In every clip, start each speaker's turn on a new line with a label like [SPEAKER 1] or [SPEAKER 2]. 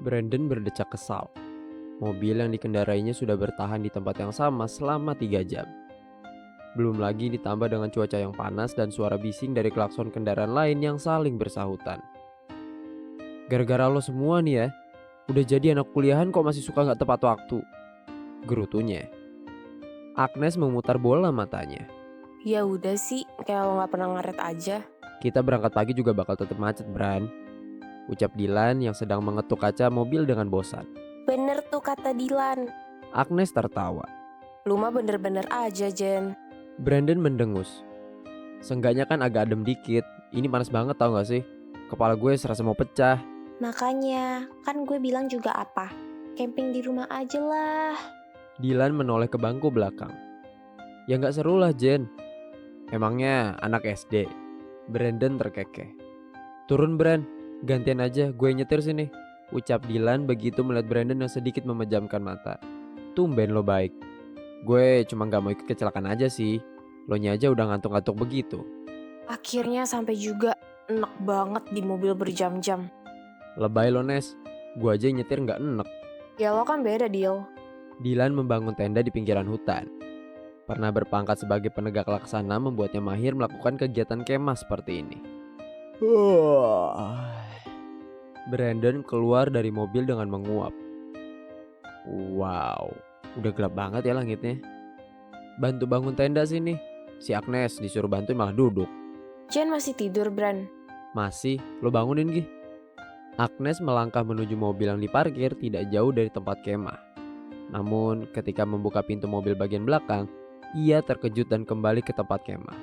[SPEAKER 1] Brandon berdecak kesal. Mobil yang dikendarainya sudah bertahan di tempat yang sama selama 3 jam. Belum lagi ditambah dengan cuaca yang panas dan suara bising dari klakson kendaraan lain yang saling bersahutan. Gara-gara lo semua nih ya, udah jadi anak kuliahan kok masih suka nggak tepat waktu, gerutunya. Agnes memutar bola matanya.
[SPEAKER 2] Ya udah sih, kayak lo gak pernah ngaret aja.
[SPEAKER 1] Kita berangkat pagi juga bakal tetap macet, Bran. Ucap Dilan yang sedang mengetuk kaca mobil dengan bosan.
[SPEAKER 2] Bener tuh kata Dilan.
[SPEAKER 1] Agnes tertawa.
[SPEAKER 2] Lu mah bener-bener aja, Jen.
[SPEAKER 1] Brandon mendengus. Seenggaknya kan agak adem dikit. Ini panas banget tau gak sih? Kepala gue serasa mau pecah.
[SPEAKER 2] Makanya, kan gue bilang juga apa? Camping di rumah aja lah.
[SPEAKER 1] Dilan menoleh ke bangku belakang. Ya gak seru lah, Jen. Emangnya anak SD? Brandon terkekeh. Turun, Bran. Gantian aja, gue nyetir sini. Ucap Dilan begitu melihat Brandon yang sedikit memejamkan mata. Tumben lo baik. Gue cuma gak mau ikut kecelakaan aja sih. Lo nya aja udah ngantuk-ngantuk begitu.
[SPEAKER 2] Akhirnya sampai juga. Enak banget di mobil berjam-jam.
[SPEAKER 1] Lebay lo, Nes. Gue aja nyetir gak enek.
[SPEAKER 2] Ya lo kan beda, Dil.
[SPEAKER 1] Dilan membangun tenda di pinggiran hutan. Pernah berpangkat sebagai penegak laksana membuatnya mahir melakukan kegiatan kemah seperti ini. Brandon keluar dari mobil dengan menguap. Wow, udah gelap banget ya langitnya. Bantu bangun tenda sini. Si Agnes disuruh bantuin malah duduk.
[SPEAKER 2] Jen masih tidur, Bran.
[SPEAKER 1] Masih, lo bangunin Gi. Agnes melangkah menuju mobil yang diparkir tidak jauh dari tempat kemah. Namun ketika membuka pintu mobil bagian belakang, ia terkejut dan kembali ke tempat kemah.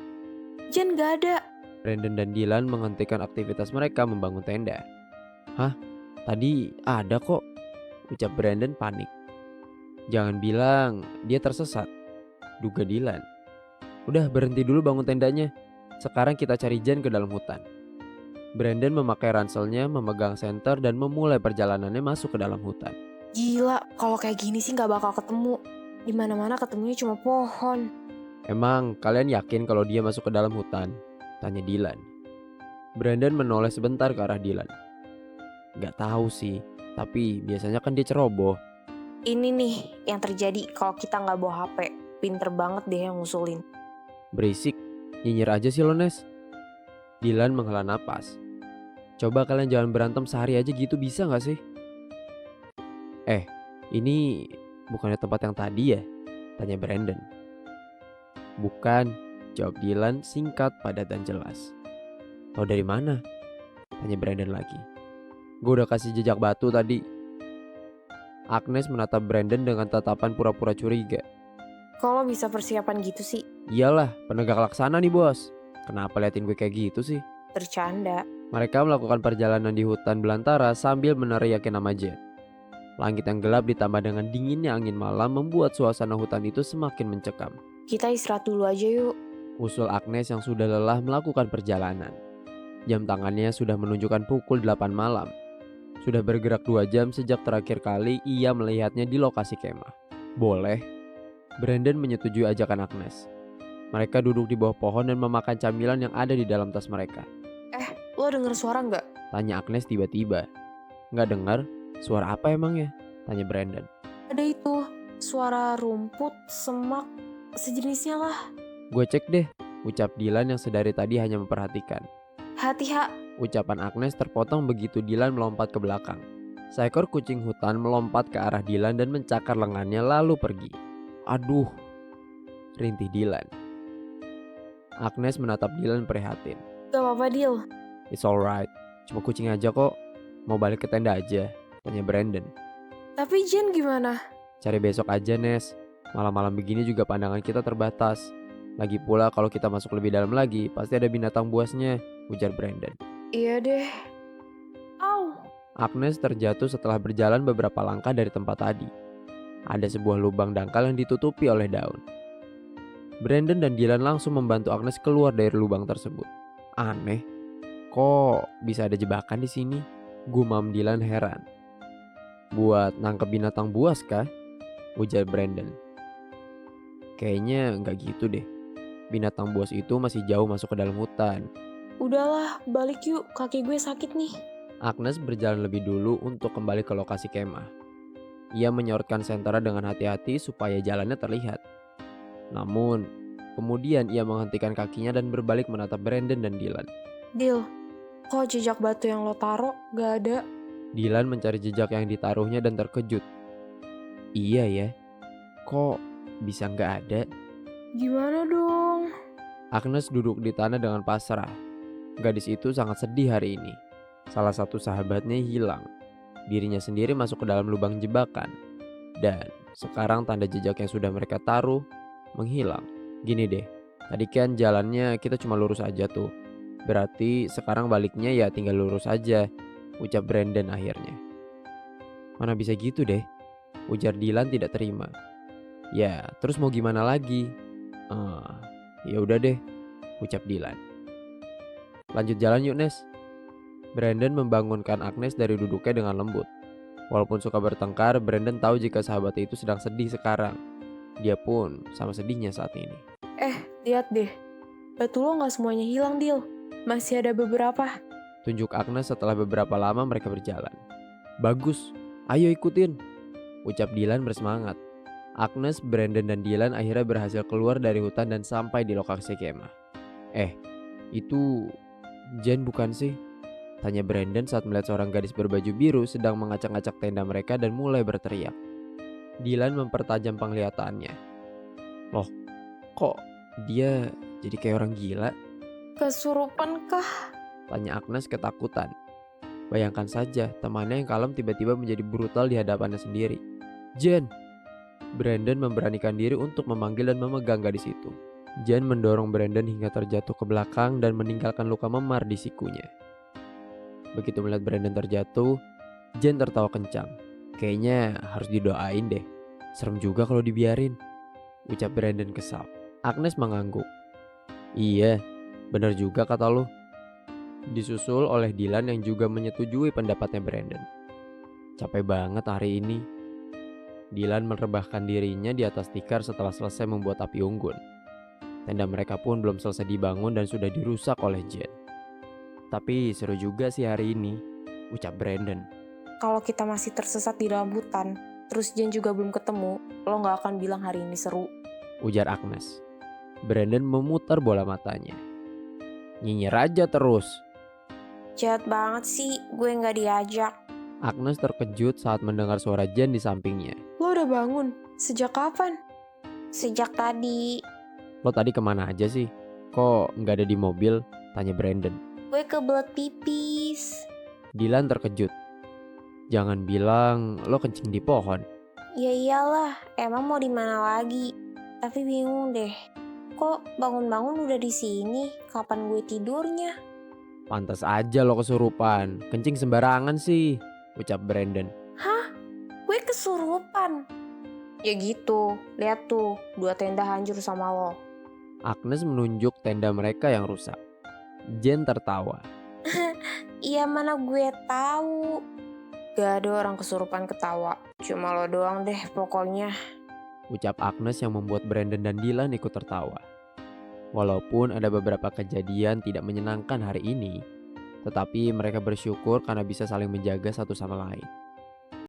[SPEAKER 2] Jen gak ada.
[SPEAKER 1] Brandon dan Dilan menghentikan aktivitas mereka membangun tenda. Hah? Tadi ada kok, ucap Brandon panik. Jangan bilang dia tersesat, duga Dilan. Udah berhenti dulu bangun tendanya. Sekarang kita cari Jen ke dalam hutan. Brandon memakai ranselnya, memegang senter dan memulai perjalanannya masuk ke dalam hutan.
[SPEAKER 2] Gila, kalau kayak gini sih gak bakal ketemu. Dimana-mana ketemunya cuma pohon.
[SPEAKER 1] Emang kalian yakin kalau dia masuk ke dalam hutan? Tanya Dilan. Brandon menoleh sebentar ke arah Dilan. Gak tahu sih, tapi biasanya kan dia ceroboh.
[SPEAKER 2] Ini nih yang terjadi kalau kita gak bawa HP. Pinter banget deh yang ngusulin.
[SPEAKER 1] Berisik, nyinyir aja sih lo, Nes. Dilan menghela napas. Coba kalian jangan berantem sehari aja gitu, bisa gak sih? Ini bukannya tempat yang tadi ya? Tanya Brandon. Bukan, jawab Dilan singkat, padat dan jelas. Tahu dari mana? Tanya Brandon lagi. Gue udah kasih jejak batu tadi. Agnes menatap Brandon dengan tatapan pura-pura curiga.
[SPEAKER 2] Kalau bisa persiapan gitu sih?
[SPEAKER 1] Iyalah, penegak laksana nih bos. Kenapa liatin gue kayak gitu sih?
[SPEAKER 2] Bercanda.
[SPEAKER 1] Mereka melakukan perjalanan di hutan belantara sambil meneriaki nama Jen. Langit yang gelap ditambah dengan dinginnya angin malam membuat suasana hutan itu semakin mencekam.
[SPEAKER 2] Kita istirahat dulu aja yuk.
[SPEAKER 1] Usul Agnes yang sudah lelah melakukan perjalanan. Jam tangannya sudah menunjukkan pukul 8 malam. Sudah bergerak 2 jam sejak terakhir kali ia melihatnya di lokasi kemah. Boleh. Brandon menyetujui ajakan Agnes. Mereka duduk di bawah pohon dan memakan camilan yang ada di dalam tas mereka.
[SPEAKER 2] Lo denger suara gak?
[SPEAKER 1] Tanya Agnes tiba-tiba. Nggak dengar? Suara apa emangnya? Tanya Brandon.
[SPEAKER 2] Ada itu, suara rumput, semak, sejenisnya lah.
[SPEAKER 1] Gue cek deh, ucap Dilan yang sedari tadi hanya memperhatikan.
[SPEAKER 2] Hati-hati.
[SPEAKER 1] Ucapan Agnes terpotong begitu Dilan melompat ke belakang. Seekor kucing hutan melompat ke arah Dilan dan mencakar lengannya lalu pergi. Aduh, rintih Dilan. Agnes menatap Dilan prihatin.
[SPEAKER 2] Gak apa-apa, Dil.
[SPEAKER 1] It's alright, cuma kucing aja kok. Mau balik ke tenda aja? Tanya Brandon.
[SPEAKER 2] Tapi Jen gimana?
[SPEAKER 1] Cari besok aja, Nes. Malam-malam begini juga pandangan kita terbatas. Lagi pula kalau kita masuk lebih dalam lagi, pasti ada binatang buasnya, ujar Brandon.
[SPEAKER 2] Iya deh. Au.
[SPEAKER 1] Agnes terjatuh setelah berjalan beberapa langkah dari tempat tadi. Ada sebuah lubang dangkal yang ditutupi oleh daun. Brandon dan Dylan langsung membantu Agnes keluar dari lubang tersebut. Aneh, kok bisa ada jebakan di sini? Gumam Dylan heran. Buat nangkep binatang buas kah? Ujar Brandon. Kayaknya nggak gitu deh. Binatang buas itu masih jauh masuk ke dalam hutan.
[SPEAKER 2] Udahlah, balik yuk. Kaki gue sakit nih.
[SPEAKER 1] Agnes berjalan lebih dulu untuk kembali ke lokasi kemah. Ia menyorotkan sentera dengan hati-hati supaya jalannya terlihat. Namun, kemudian ia menghentikan kakinya dan berbalik menatap Brandon dan Dylan.
[SPEAKER 2] Dil, kok jejak batu yang lo taruh gak ada?
[SPEAKER 1] Dylan mencari jejak yang ditaruhnya dan terkejut. Iya ya, kok bisa nggak ada?
[SPEAKER 2] Gimana dong?
[SPEAKER 1] Agnes duduk di tanah dengan pasrah. Gadis itu sangat sedih hari ini. Salah satu sahabatnya hilang. Dirinya sendiri masuk ke dalam lubang jebakan. Dan sekarang tanda jejak yang sudah mereka taruh menghilang. Gini deh, tadi kan jalannya kita cuma lurus aja tuh. Berarti sekarang baliknya ya tinggal lurus aja, ucap Brandon akhirnya. Mana bisa gitu deh, ujar Dylan tidak terima. Ya, terus mau gimana lagi? Ya udah deh, ucap Dylan. Lanjut jalan yuk, Nes. Brandon membangunkan Agnes dari duduknya dengan lembut. Walaupun suka bertengkar, Brandon tahu jika sahabatnya itu sedang sedih sekarang. Dia pun sama sedihnya saat ini.
[SPEAKER 2] Lihat deh, batu lo gak semuanya hilang, Dil. Masih ada beberapa.
[SPEAKER 1] Tunjuk Agnes setelah beberapa lama mereka berjalan. Bagus, ayo ikutin, ucap Dylan bersemangat. Agnes, Brandon, dan Dylan akhirnya berhasil keluar dari hutan dan sampai di lokasi kemah. Itu Jen bukan sih? Tanya Brandon saat melihat seorang gadis berbaju biru sedang mengacak-acak tenda mereka dan mulai berteriak. Dylan mempertajam penglihatannya. Loh, kok dia jadi kayak orang gila?
[SPEAKER 2] Kesurupan kah?
[SPEAKER 1] Tanya Agnes ketakutan. Bayangkan saja temannya yang kalem tiba-tiba menjadi brutal di hadapannya sendiri. Jen! Brandon memberanikan diri untuk memanggil dan memegang gadis itu. Jen mendorong Brandon hingga terjatuh ke belakang dan meninggalkan luka memar di sikunya. Begitu melihat Brandon terjatuh, Jen tertawa kencang. Kayaknya harus didoain deh. Serem juga kalau dibiarin, ucap Brandon kesal. Agnes mengangguk. Iya, benar juga kata lo. Disusul oleh Dylan yang juga menyetujui pendapatnya Brandon. Capek banget hari ini. Dylan merebahkan dirinya di atas tikar setelah selesai membuat api unggun. Tenda mereka pun belum selesai dibangun dan sudah dirusak oleh Jen. Tapi seru juga sih hari ini, ucap Brandon.
[SPEAKER 2] Kalau kita masih tersesat di dalam hutan, terus Jen juga belum ketemu, lo gak akan bilang hari ini seru,
[SPEAKER 1] ujar Agnes. Brandon memutar bola matanya. Nyinyir aja terus.
[SPEAKER 2] Jahat banget sih, gue gak diajak.
[SPEAKER 1] Agnes terkejut saat mendengar suara Jen di sampingnya.
[SPEAKER 2] Lo udah bangun? Sejak kapan? Sejak tadi.
[SPEAKER 1] Lo tadi kemana aja sih? Kok nggak ada di mobil? Tanya Brandon.
[SPEAKER 2] Gue kebelet pipis.
[SPEAKER 1] Dylan terkejut. Jangan bilang lo kencing di pohon.
[SPEAKER 2] Ya iyalah, emang mau di mana lagi? Tapi bingung deh. Kok bangun-bangun udah di sini? Kapan gue tidurnya?
[SPEAKER 1] Pantas aja lo kesurupan. Kencing sembarangan sih, ucap Brandon.
[SPEAKER 2] Hah? Gue kesurupan? Ya gitu, lihat tuh, 2 tenda hancur sama lo.
[SPEAKER 1] Agnes menunjuk tenda mereka yang rusak. Jen tertawa.
[SPEAKER 2] Iya mana gue tahu. Gak ada orang kesurupan ketawa. Cuma lo doang deh pokoknya,
[SPEAKER 1] ucap Agnes yang membuat Brandon dan Dylan ikut tertawa. Walaupun ada beberapa kejadian tidak menyenangkan hari ini, tetapi mereka bersyukur karena bisa saling menjaga satu sama lain.